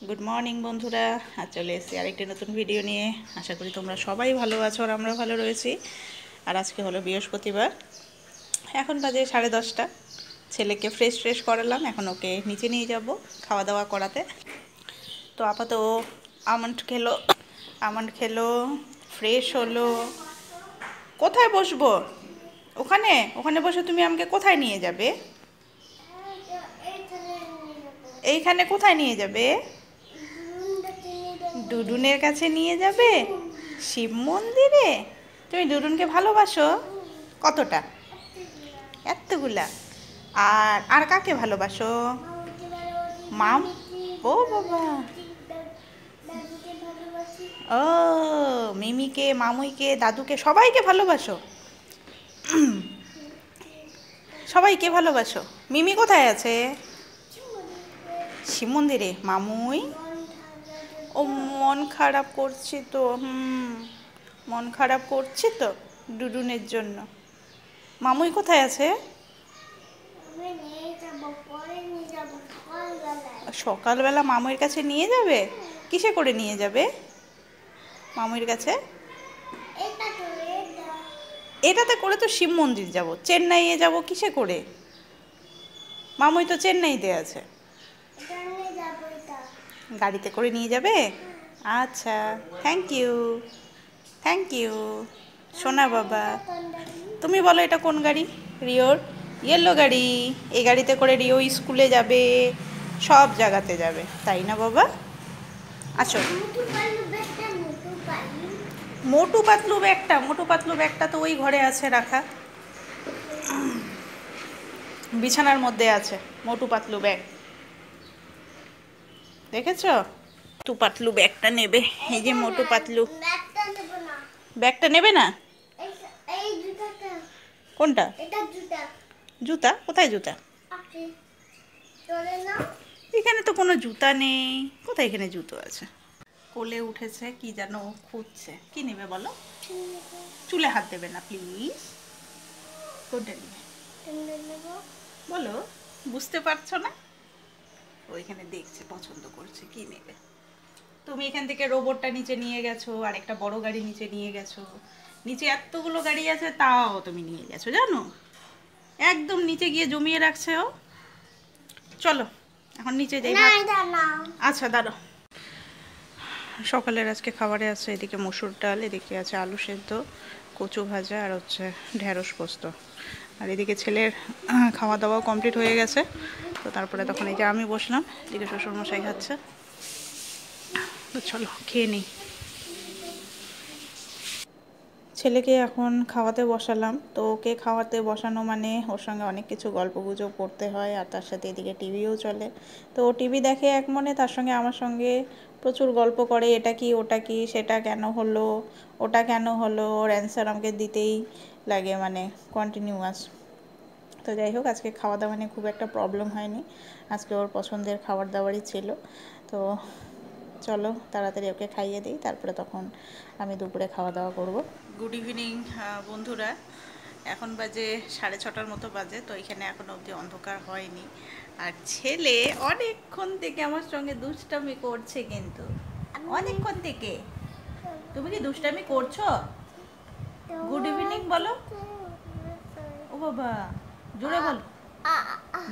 Good morning বন্ধুরা, আর চলে এসেছি আরেকটি নতুন ভিডিও নিয়ে। আশা করি তোমরা সবাই ভালো আছো আর আমরা ভালো রয়েছি। আর আজকে হলো বৃহস্পতিবার, এখন বাজে 10:30। ছেলেকে ফ্রেশ করালাম, এখন ওকে নিচে নিয়ে যাব খাওয়া দাওয়া করাতে। তো আপাতত ও আমন্ড খেলো, ফ্রেশ হলো। কোথায় বসবো? ওখানে ওখানে বসে তুমি আমাকে কোথায় নিয়ে যাবে? এইখানে কোথায় নিয়ে যাবে? ডুডুনের কাছে নিয়ে যাবে? শিব মন্দিরে? তুমি ডুডুনকে ভালোবাসো? কতটা? এতগুলা? আর আর কাকে ভালোবাসো? মাম? ও বাবা, ও মিমিকে, মামুইকে, দাদুকে সবাইকে ভালোবাসো? সবাইকে ভালোবাসো? মিমি কোথায় আছে? শিব মন্দিরে। মামুই? ও মন খারাপ করছি তো, মন খারাপ করছি তো ডুডুনের জন্য। মামুই কোথায় আছে? সকালবেলা মামুইর কাছে নিয়ে যাবে? কিসে করে নিয়ে যাবে মামুইর কাছে? এটাতে করে তো শিব মন্দির যাব, চেন্নাইয়ে যাব কিসে করে? মামুই তো চেন্নাইতে আছে। গাড়িতে করে নিয়ে যাবে? আচ্ছা, থ্যাংক ইউ সোনা বাবা। তুমি বলো এটা কোন গাড়ি? রিওর ইয়েলো গাড়ি। এই গাড়িতে করে রিও স্কুলে যাবে, সব জায়গাতে যাবে, তাই না বাবা? আচ্ছা, মোটু পাতলু ব্যাগটা তো ওই ঘরে আছে রাখা, বিছানার মধ্যে আছে মোটু পাতলু ব্যাগ, দেখেছ? মোটু পাতলু ব্যাগটা নেবে, এই যে মোটু পাতলু ব্যাগটা নেবে না? কোনটা? জুতা কোথায়? জুতা এখানে তো কোনো জুতা নেই। কোথায় এখানে জুতো আছে? কোলে উঠেছে, কি যেন খুঁজছে। কি নেবে বলো? চুলে হাত দেবে না প্লিজ। কোনটা নেবে বলো? বুঝতে পারছো না? ওইখানে দেখছে, পছন্দ করছে কি নেবে। তুমি এখান থেকে রোবটটা নিচে নিয়ে গেছো, আর একটা বড় গাড়ি নিচে নিয়ে গেছো। নিচে এতগুলো গাড়ি আছে তাও তুমি নিয়ে গেছো, জানো? একদম নিচে গিয়ে জমিয়ে রাখছে ও। চলো এখন নিচে যাই। আচ্ছা দাঁড়াও। সকালের আজকে খাবারে আছে এদিকে মসুর ডাল, এদিকে আছে আলু সেদ্ধ, কচু ভাজা, আর হচ্ছে ঢেঁড়স পোস্ত। আর এদিকে ছেলের খাওয়া দাওয়াও কমপ্লিট হয়ে গেছে। তো তারপরে তখন এই যে আমি বসলাম, এদিকে শ্বশুরমশাই খাচ্ছে। তো চলো খেয়ে নিই। ছেলেকে এখন খাওয়াতে বসালাম। তো ওকে খাওয়াতে বসানো মানে ওর সঙ্গে অনেক কিছু গল্পগুজব করতে হয়, আর তার সাথে এদিকে টিভিও চলে। তো ও টিভি দেখে এক মনে, তার সঙ্গে আমার সঙ্গে প্রচুর গল্প করে, এটা কি ওটা কি, সেটা কেন হলো, ওটা কেন হলো, ওর অ্যান্সার আমাকে দিতেই লাগে, মানে কন্টিনিউয়াস। তো যাই হোক, আজকে খাওয়া দাওয়া নিয়ে খুব একটা প্রবলেম হয়নি। আজকে ওর পছন্দের খাবার দাবারই ছিল। তো চলো তাড়াতাড়ি ওকে খাইয়ে দিই, তারপরে তখন আমি দুপুরে খাওয়া দাওয়া করব। গুড ইভিনিং বন্ধুরা, এখন বাজে 6:30 মতো বাজে। তো এখানে এখন অবধি অন্ধকার হয়নি, আর ছেলে অনেকক্ষণ থেকে আমার সঙ্গে দুষ্টামি করছে, কিন্তু অনেকক্ষণ থেকে। তুমি কি দুষ্টামি করছো? গুড ইভিনিং বলো। ও বাবা, জোরে বলো,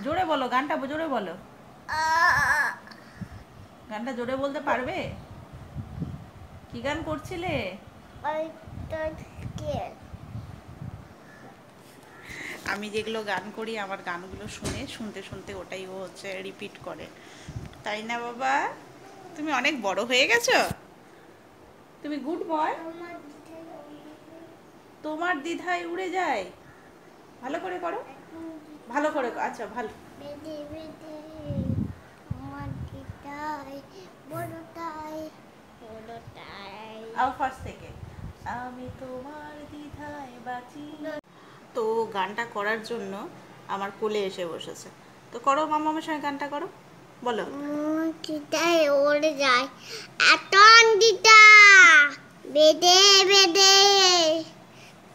জোরে বলো, গানটা জোরে বলো। গানটা জোরে বলতে পারবে? কি গান করছিলে? আমি যেগুলো গান করি, আমার গানগুলো শুনতে শুনতে ওটাই ও হচ্ছে রিপিট করে, তাই না বাবা? তুমি অনেক বড় হয়ে গেছো, তুমি গুড বয়। তোমার দ্বিধায় উড়ে যায়। ভালো করে করো, ভালো করে। আচ্ছা ভালো। আবার ফার্স্ট থেকে। আমি তোমার দ্বিধায় বাঁচি। তো গানটা করার জন্য আমার কোলে এসে বসেছে। তো করো মামা, আমার সঙ্গে গানটা করো, বলো। ওড়ে যায় এত দিটা বেদে বেদে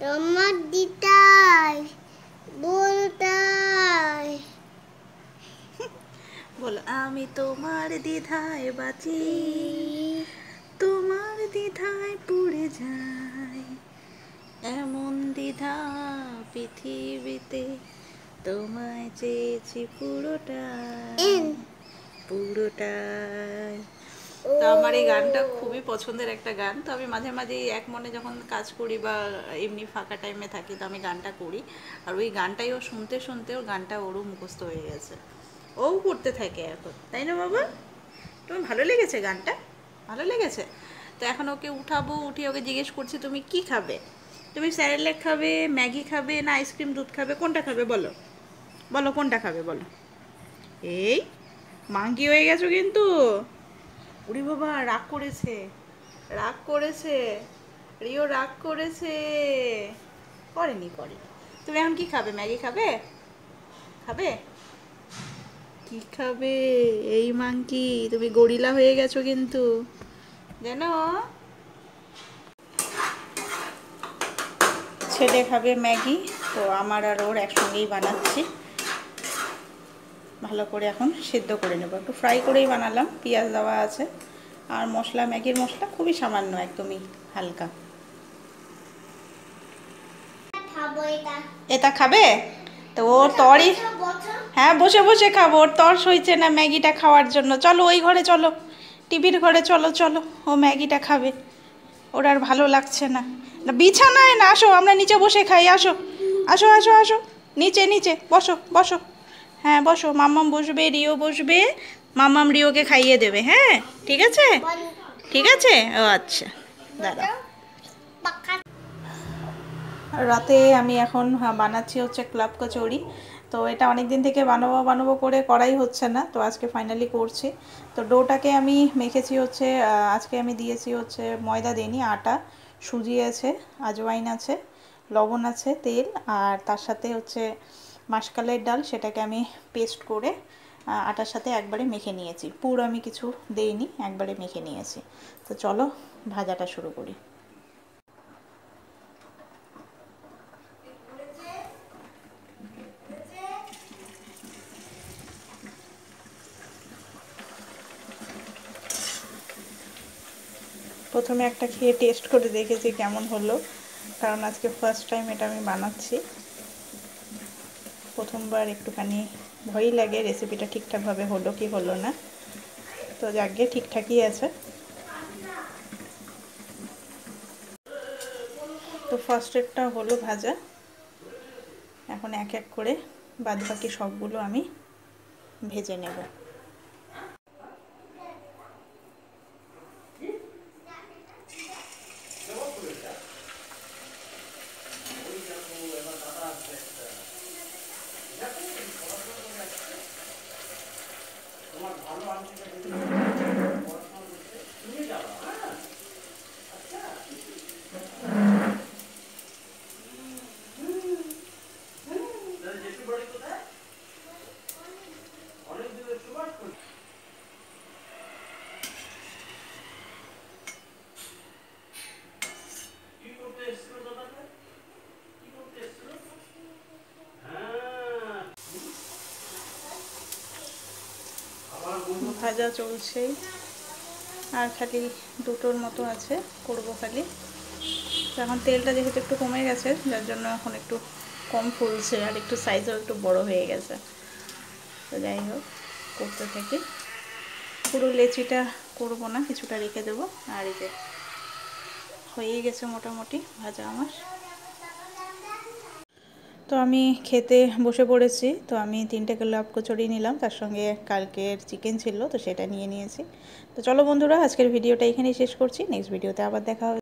তোমার দিতাই বলতাই। বলো, আমি তোমার দ্বিধায় বাঁচি, তোমার দ্বিধায় পুড়ে যাই, এমন দ্বিধা পৃথিবীতে, তোমায় চেয়েছি পুরোটাই, পুরোটাই। তো আমার এই গানটা খুবই পছন্দের একটা গান। তো আমি মাঝে মাঝে এক মনে যখন কাজ করি বা এমনি ফাঁকা টাইমে থাকি, তো আমি গানটা করি। আর ওই গানটাই ও শুনতে শুনতে ওর গানটা ওরও মুখস্থ হয়ে গেছে, ও করতে থাকে এখন, তাই না বাবা? তোমার ভালো লেগেছে গানটা? ভালো লেগেছে। তো এখন ওকে উঠাবো, উঠিয়ে ওকে জিজ্ঞেস করছি তুমি কি খাবে, তুমি স্যারেলেক খাবে, ম্যাগি খাবে, না আইসক্রিম দুধ খাবে, কোনটা খাবে বলো, বলো কোনটা খাবে বলো। এই মাঙ্কি হয়ে গেছো কিন্তু। উড়ি বাবা, রাগ করেছে, রাগ করেছে, রিও রাগ করেছে। করেনি, করেনি। তুমি এখন কি খাবে, ম্যাগি খাবে, খাবে, কি খাবে? এই মাঙ্কি, তুমি গরিলা হয়ে গেছো কিন্তু, জানো? ছেলে খাবে ম্যাগি, তো আমার আর ওর একসঙ্গেই বানাচ্ছি। ভালো করে এখন সিদ্ধ করে নেব, একটু ফ্রাই করেই বানালাম, পেঁয়াজ দেওয়া আছে। আর মশলা, ম্যাগির মশলা খুবই সামান্য, একদমই হালকা। এটা খাবে তো ওর তরই, হ্যাঁ বসে বসে খাবো, ওর তর সইছে না ম্যাগিটা খাওয়ার জন্য। চলো ওই ঘরে চলো, টিভির ঘরে চলো, চলো ও ম্যাগিটা খাবে, ওর আর ভালো লাগছে না। না বিছানায় না, আসো আমরা নিচে বসে খাই, আসো আসো আসো আসো, নিচে নিচে বসো বসো, হ্যাঁ বসো, মাম্মাম বসবে, রিও বসবে, মাম্মাম রিওকে খাইয়ে দেবে, হ্যাঁ ঠিক আছে, ঠিক আছে, ও আচ্ছা দাদা। রাতে আমি এখন বানাচ্ছি হচ্ছে ক্লাব কচুরি। তো এটা অনেক দিন থেকে বানাবো বানাবো করে করাই হচ্ছে না, তো আজকে ফাইনালি করছি। তো ডোটাকে আমি মেখেছি হচ্ছে, আজকে আমি দিয়েছি হচ্ছে ময়দা দিইনি, আটা, সুজি আছে, আজওয়াইন আছে, লবণ আছে, তেল, আর তার সাথে হচ্ছে মাসকালের ডাল, সেটাকে আমি পেস্ট করে আটার সাথে একবারে মেখে নিয়েছি। পুরো আমি কিছু দেইনি, একবারে মেখে নিয়েছি। তো চলো ভাজাটা শুরু করি। প্রথমে একটা খেয়ে টেস্ট করে দেখেছি কেমন হলো, কারণ আজকে ফার্স্ট টাইম এটা আমি বানাচ্ছি। প্রথমবার একটুখানি ভয়ই লাগে রেসিপিটা ঠিকঠাকভাবে হলো কি হলো না, তো যাকে ঠিকঠাকই আছে। তো ফার্স্টেরটা হলো ভাজা, এখন এক এক করে বাদবাকি সবগুলো আমি ভেজে নেব। ভাজা চলছেই, আর খালি দুটোর মতো আছে, করবো খালি। তো এখন তেলটা যেহেতু একটু কমে গেছে, যার জন্য এখন একটু কম ফুলছে, আর একটু সাইজও একটু বড় হয়ে গেছে। তো যাই হোক, করতে থাকি। পুরো লেচিটা করবো না, কিছুটা রেখে দেবো। আর এই যে হয়েই গেছে মোটামুটি ভাজা আমার। তো আমি খেতে বসে পড়েছি। তো আমি 3টে গোলাপ কচুরি নিলাম, তার সঙ্গে কালকের চিকেন ছিল, তো সেটা নিয়ে নিয়েছি। তো চলো বন্ধুরা, আজকের ভিডিওটা এখানেই শেষ করছি, নেক্সট ভিডিওতে আবার দেখা হবে।